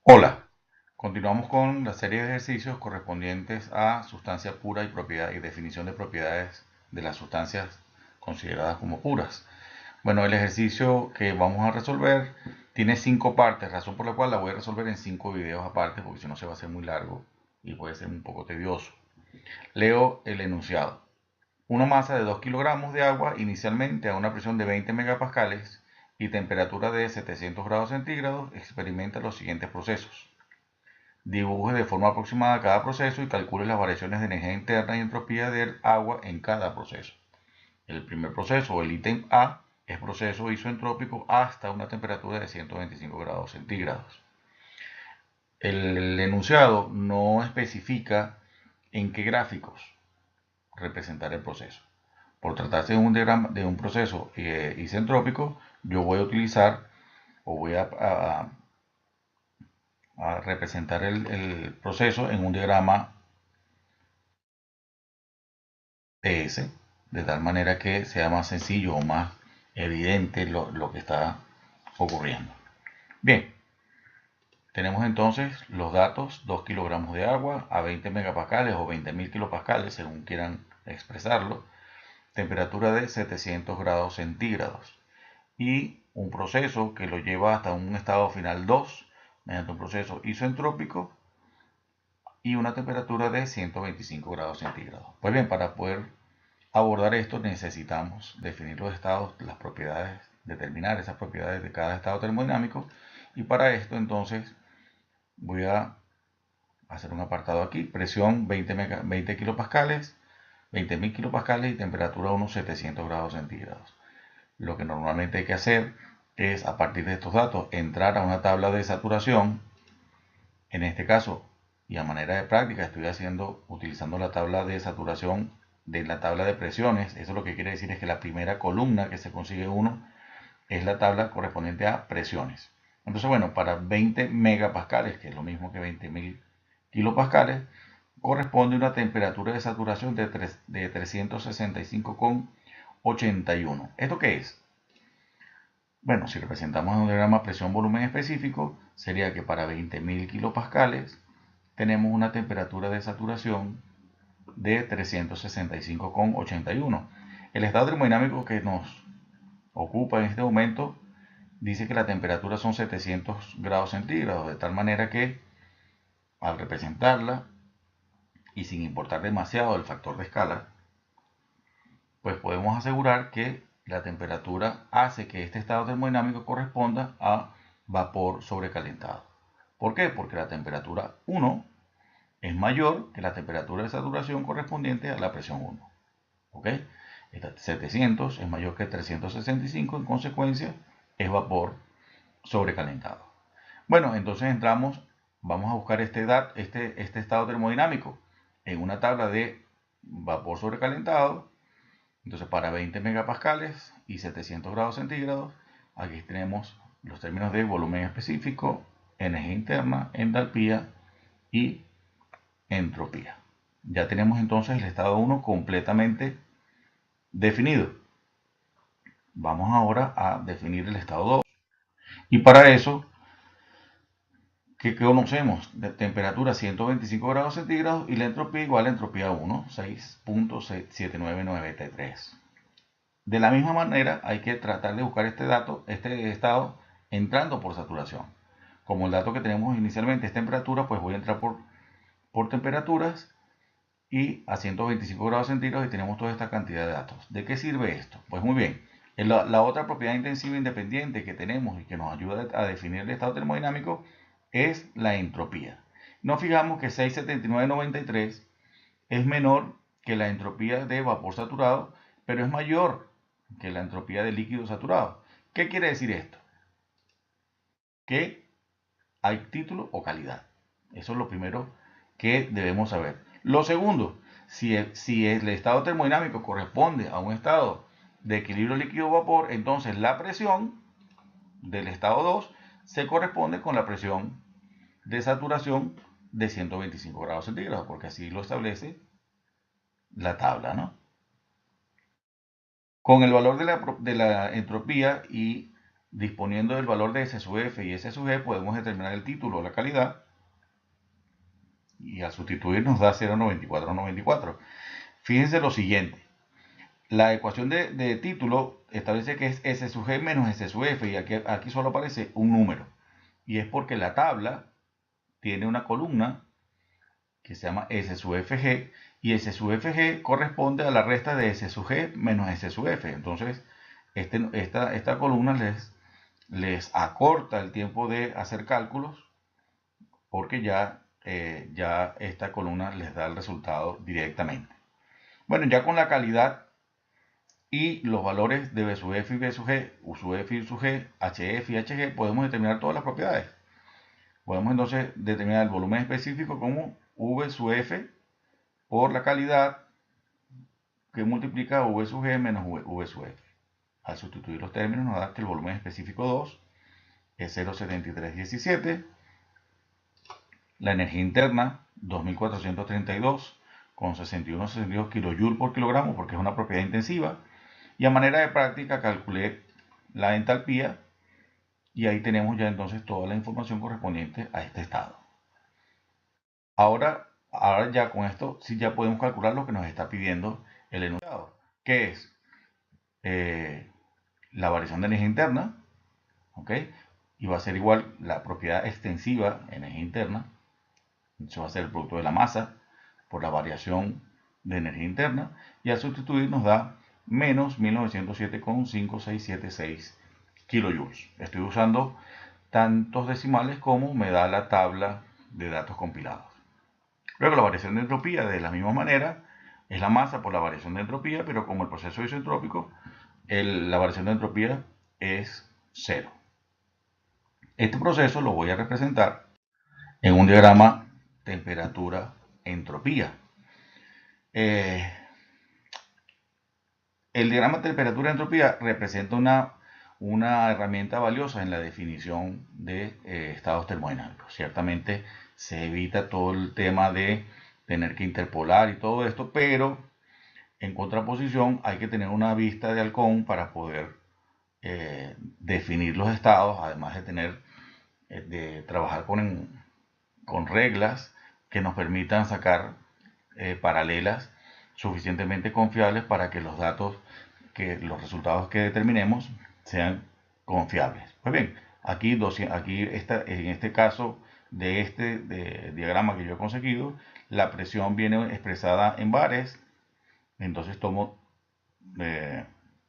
Hola, continuamos con la serie de ejercicios correspondientes a sustancia pura y propiedad y definición de propiedades de las sustancias consideradas como puras. Bueno, el ejercicio que vamos a resolver tiene 5 partes, razón por la cual la voy a resolver en 5 videos aparte, porque si no se va a hacer muy largo y puede ser un poco tedioso. Leo el enunciado. Una masa de 2 kilogramos de agua inicialmente a una presión de 20 megapascales y temperatura de 700 grados centígrados experimenta los siguientes procesos. Dibuje de forma aproximada cada proceso y calcule las variaciones de energía interna y entropía del agua en cada proceso. El primer proceso, o el ítem A, es proceso isoentrópico hasta una temperatura de 125 grados centígrados. El enunciado no especifica en qué gráficos representar el proceso. Por tratarse de un proceso isentrópico, yo voy a utilizar o voy a representar el proceso en un diagrama TS, de tal manera que sea más sencillo o más evidente lo que está ocurriendo. Bien, tenemos entonces los datos: 2 kilogramos de agua a 20 megapascales o 20.000 kilopascales, según quieran expresarlo, temperatura de 700 grados centígrados y un proceso que lo lleva hasta un estado final 2 mediante un proceso isoentrópico y una temperatura de 125 grados centígrados. Pues bien, para poder abordar esto necesitamos definir los estados, las propiedades, determinar esas propiedades de cada estado termodinámico, y para esto entonces voy a hacer un apartado aquí: presión 20 kilopascales, 20.000 kilopascales y temperatura unos 700 grados centígrados. Lo que normalmente hay que hacer es, a partir de estos datos, entrar a una tabla de saturación. En este caso, y a manera de práctica, estoy utilizando la tabla de saturación de la tabla de presiones. Eso lo que quiere decir es que la primera columna que se consigue uno es la tabla correspondiente a presiones. Entonces, bueno, para 20 megapascales, que es lo mismo que 20.000 kilopascales, corresponde una temperatura de saturación de 365,81. ¿Esto qué es? Bueno, si representamos en un diagrama presión-volumen específico, sería que para 20.000 kilopascales tenemos una temperatura de saturación de 365,81. El estado termodinámico que nos ocupa en este momento dice que la temperatura son 700 grados centígrados, de tal manera que al representarla y sin importar demasiado el factor de escala, pues podemos asegurar que la temperatura hace que este estado termodinámico corresponda a vapor sobrecalentado. ¿Por qué? Porque la temperatura 1 es mayor que la temperatura de saturación correspondiente a la presión 1. ¿Ok? 700 es mayor que 365, en consecuencia es vapor sobrecalentado. Bueno, entonces vamos a buscar este estado termodinámico en una tabla de vapor sobrecalentado. Entonces, para 20 megapascales y 700 grados centígrados, aquí tenemos los términos de volumen específico, energía interna, entalpía y entropía. Ya tenemos entonces el estado 1 completamente definido. Vamos ahora a definir el estado 2. Y para eso, ¿qué conocemos? De temperatura 125 grados centígrados y la entropía igual a entropía 1, 6.7993. De la misma manera, hay que tratar de buscar este estado, entrando por saturación. Como el dato que tenemos inicialmente es temperatura, pues voy a entrar por temperaturas y a 125 grados centígrados y tenemos toda esta cantidad de datos. ¿De qué sirve esto? Pues muy bien. La otra propiedad intensiva independiente que tenemos y que nos ayuda a definir el estado termodinámico es la entropía. Nos fijamos que 67993 es menor que la entropía de vapor saturado, pero es mayor que la entropía de líquido saturado. ¿Qué quiere decir esto? Que hay título o calidad. Eso es lo primero que debemos saber. Lo segundo, si el estado termodinámico corresponde a un estado de equilibrio líquido-vapor, entonces la presión del estado 2 se corresponde con la presión de saturación de 125 grados centígrados, porque así lo establece la tabla, ¿no? Con el valor de la entropía y disponiendo del valor de S sub F y S sub G, podemos determinar el título o la calidad, y al sustituir nos da 0,9494. Fíjense lo siguiente. La ecuación de título establece que es S sub G menos S sub F, y aquí solo aparece un número. Y es porque la tabla tiene una columna que se llama S sub Fg, y S sub Fg corresponde a la resta de S sub G menos S sub F. Entonces, esta columna les acorta el tiempo de hacer cálculos, porque ya esta columna les da el resultado directamente. Bueno, ya con la calidad y los valores de B sub F y B sub G, U sub F y U sub G, HF y HG, podemos determinar todas las propiedades. Podemos entonces determinar el volumen específico como V sub F por la calidad, que multiplica V sub G menos V sub F. Al sustituir los términos nos da que el volumen específico 2 es 0,7317. La energía interna 2432 con 61,62 kJ por kilogramo, porque es una propiedad intensiva. Y a manera de práctica calculé la entalpía, y ahí tenemos ya entonces toda la información correspondiente a este estado. Ahora ya con esto sí ya podemos calcular lo que nos está pidiendo el enunciado, que es la variación de energía interna, ¿ok? Y va a ser igual la propiedad extensiva energía interna. Eso va a ser el producto de la masa por la variación de energía interna, y al sustituir nos da menos 1907,5676 kilojoules. Estoy usando tantos decimales como me da la tabla de datos compilados. Luego la variación de entropía, de la misma manera, es la masa por la variación de entropía, pero como el proceso isentrópico, la variación de entropía es cero. Este proceso lo voy a representar en un diagrama temperatura-entropía. El diagrama temperatura-entropía representa una herramienta valiosa en la definición de estados termodinámicos. Ciertamente se evita todo el tema de tener que interpolar y todo esto, pero en contraposición hay que tener una vista de halcón para poder definir los estados, además de trabajar con reglas que nos permitan sacar paralelas suficientemente confiables para que los resultados que determinemos sean confiables. Pues bien, aquí en este caso de diagrama que yo he conseguido, la presión viene expresada en bares. Entonces tomo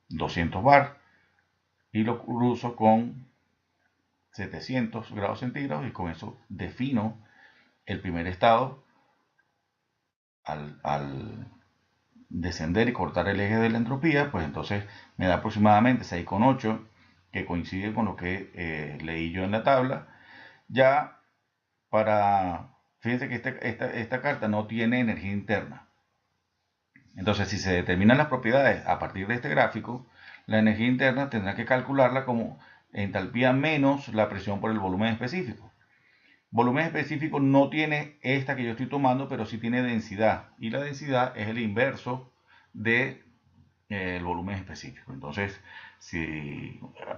200 bar y lo cruzo con 700 grados centígrados, y con eso defino el primer estado. Al descender y cortar el eje de la entropía, pues entonces me da aproximadamente 6,8, que coincide con lo que leí yo en la tabla. Ya fíjense que esta carta no tiene energía interna. Entonces, si se determinan las propiedades a partir de este gráfico, la energía interna tendrá que calcularla como entalpía menos la presión por el volumen específico. Volumen específico no tiene esta que yo estoy tomando, pero sí tiene densidad, y la densidad es el inverso del volumen específico. Entonces,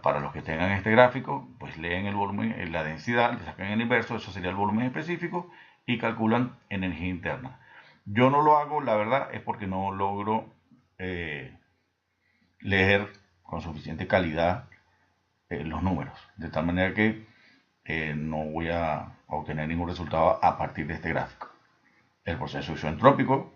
para los que tengan este gráfico, pues leen el volumen, la densidad, le sacan el inverso, eso sería el volumen específico, y calculan energía interna. Yo no lo hago, la verdad, es porque no logro leer con suficiente calidad los números, de tal manera que no voy a obtener ningún resultado a partir de este gráfico. El proceso isentrópico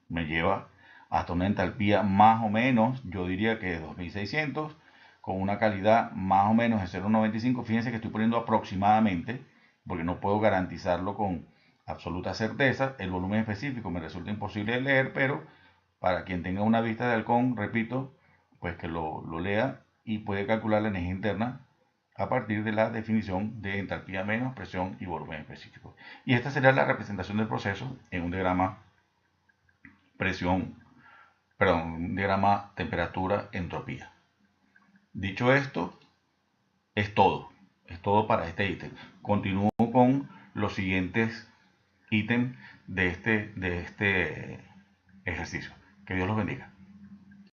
me lleva hasta una entalpía más o menos, yo diría que de 2600, con una calidad más o menos de 0,95. Fíjense que estoy poniendo aproximadamente, porque no puedo garantizarlo con absoluta certeza. El volumen específico me resulta imposible de leer, pero para quien tenga una vista de halcón, repito, pues que lo lea y puede calcular la energía interna a partir de la definición de entalpía menos presión y volumen específico. Y esta sería la representación del proceso en un diagrama un diagrama temperatura-entropía. Dicho esto, es todo para este ítem. Continúo con los siguientes ítems de este ejercicio. Que Dios los bendiga.